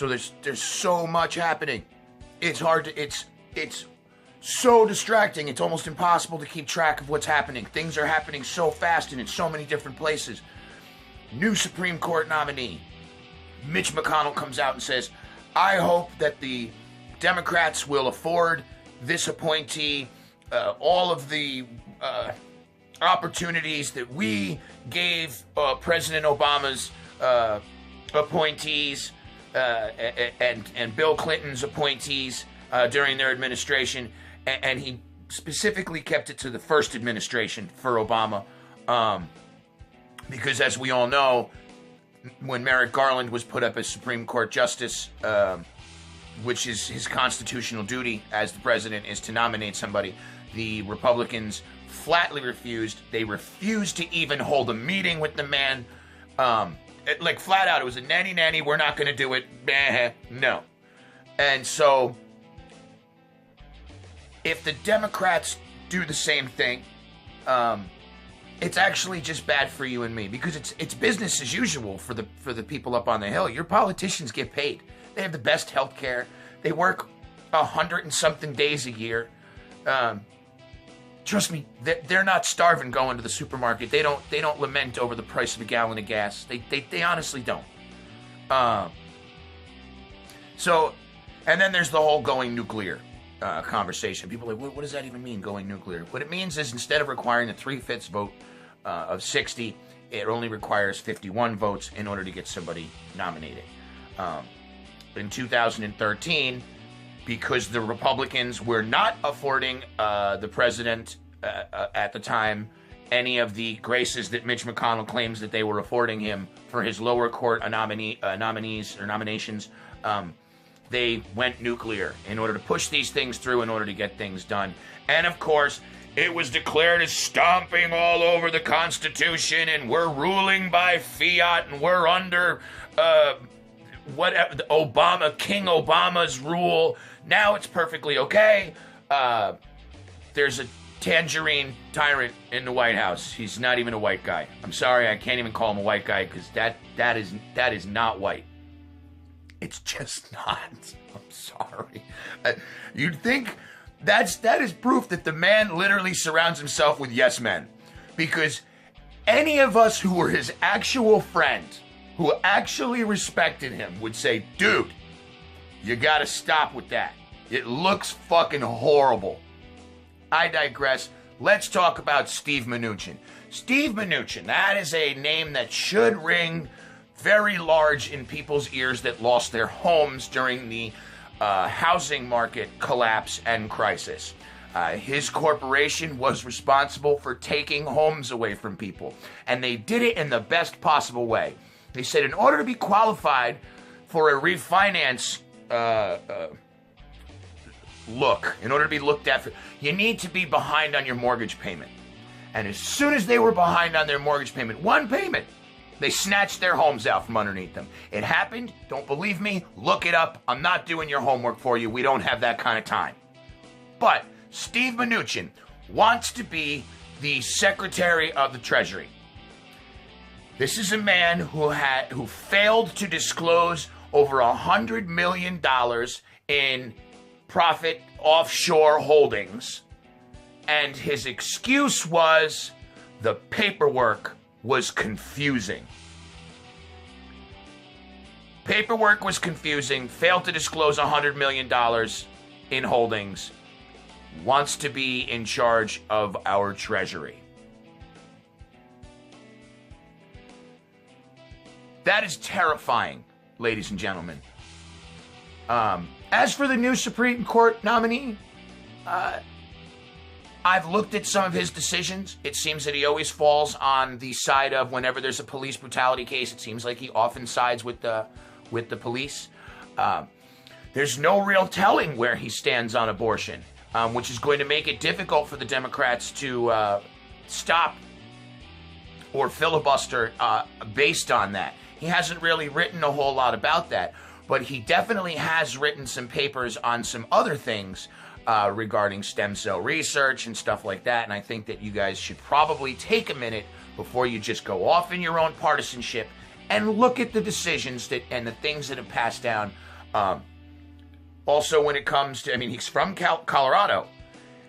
So there's so much happening. It's hard to, it's so distracting. It's almost impossible to keep track of what's happening. Things are happening so fast and in so many different places. New Supreme Court nominee. Mitch McConnell comes out and says, I hope that the Democrats will afford this appointee all of the opportunities that we gave President Obama's appointees and Bill Clinton's appointees during their administration. And he specifically kept it to the first administration for Obama. Because as we all know, when Merrick Garland was put up as Supreme Court Justice, which is his constitutional duty as the president, is to nominate somebody, the Republicans flatly refused. They refused to even hold a meeting with the man. Like flat out, it was a nanny, we're not going to do it. No. And so, if the Democrats do the same thing, it's actually just bad for you and me, because it's business as usual for the people up on the Hill. Your politicians get paid. They have the best health care. They work 100 and something days a year. Trust me, they're not starving going to the supermarket. They don't lament over the price of a gallon of gas. They honestly don't. So, and then there's the whole going nuclear conversation. People are like, what does that even mean, going nuclear? What it means is, instead of requiring a 3/5 vote of 60, it only requires 51 votes in order to get somebody nominated. In 2013, because the Republicans were not affording the president at the time any of the graces that Mitch McConnell claims that they were affording him for his lower court nominees or nominations, they went nuclear in order to push these things through, in order to get things done. And of course, it was declared as stomping all over the Constitution, and we're ruling by fiat, and we're under King Obama's rule. Now it's perfectly okay. There's a tangerine tyrant in the White House. He's not even a white guy. I'm sorry, I can't even call him a white guy, because that is not white. It's just not. I'm sorry. You'd think that is proof that the man literally surrounds himself with yes men. Because any of us who were his actual friend, who actually respected him, would say, dude, you gotta stop with that. It looks fucking horrible. I digress. Let's talk about Steve Mnuchin. Steve Mnuchin, that is a name that should ring very large in people's ears that lost their homes during the housing market collapse and crisis. His corporation was responsible for taking homes away from people, and they did it in the best possible way. They said, in order to be qualified for a refinance in order to be looked at, you need to be behind on your mortgage payment. And as soon as they were behind on their mortgage payment, one payment, they snatched their homes out from underneath them. It happened. Don't believe me? Look it up. I'm not doing your homework for you. We don't have that kind of time. But Steve Mnuchin wants to be the Secretary of the Treasury. This is a man who failed to disclose over $100 million in profit offshore holdings. And his excuse was the paperwork was confusing. Paperwork was confusing, failed to disclose $100 million in holdings, wants to be in charge of our treasury. That is terrifying, ladies and gentlemen. As for the new Supreme Court nominee, I've looked at some of his decisions. It seems that he always falls on the side of, whenever there's a police brutality case, it seems like he often sides with the police. There's no real telling where he stands on abortion, which is going to make it difficult for the Democrats to stop or filibuster based on that. He hasn't really written a whole lot about that, but he definitely has written some papers on some other things regarding stem cell research and stuff like that, and I think that you guys should probably take a minute before you just go off in your own partisanship and look at the decisions that and the things that have passed down. Also, when it comes to, I mean, he's from Colorado,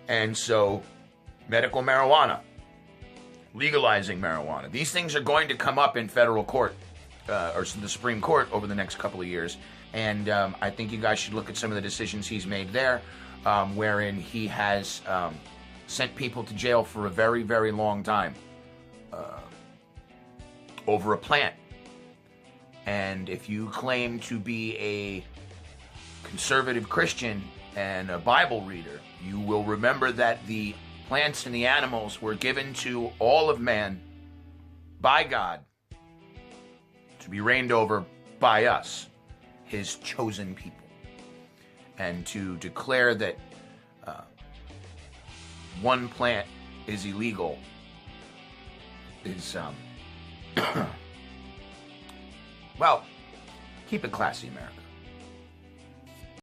and so medical marijuana, legalizing marijuana, these things are going to come up in federal court or the Supreme Court over the next couple of years. And I think you guys should look at some of the decisions he's made there, wherein he has sent people to jail for a very, very long time over a plant. And if you claim to be a conservative Christian and a Bible reader, you will remember that the plants and the animals were given to all of man by God to be reigned over by us, his chosen people. And to declare that one plant is illegal is, well, keep it classy, America.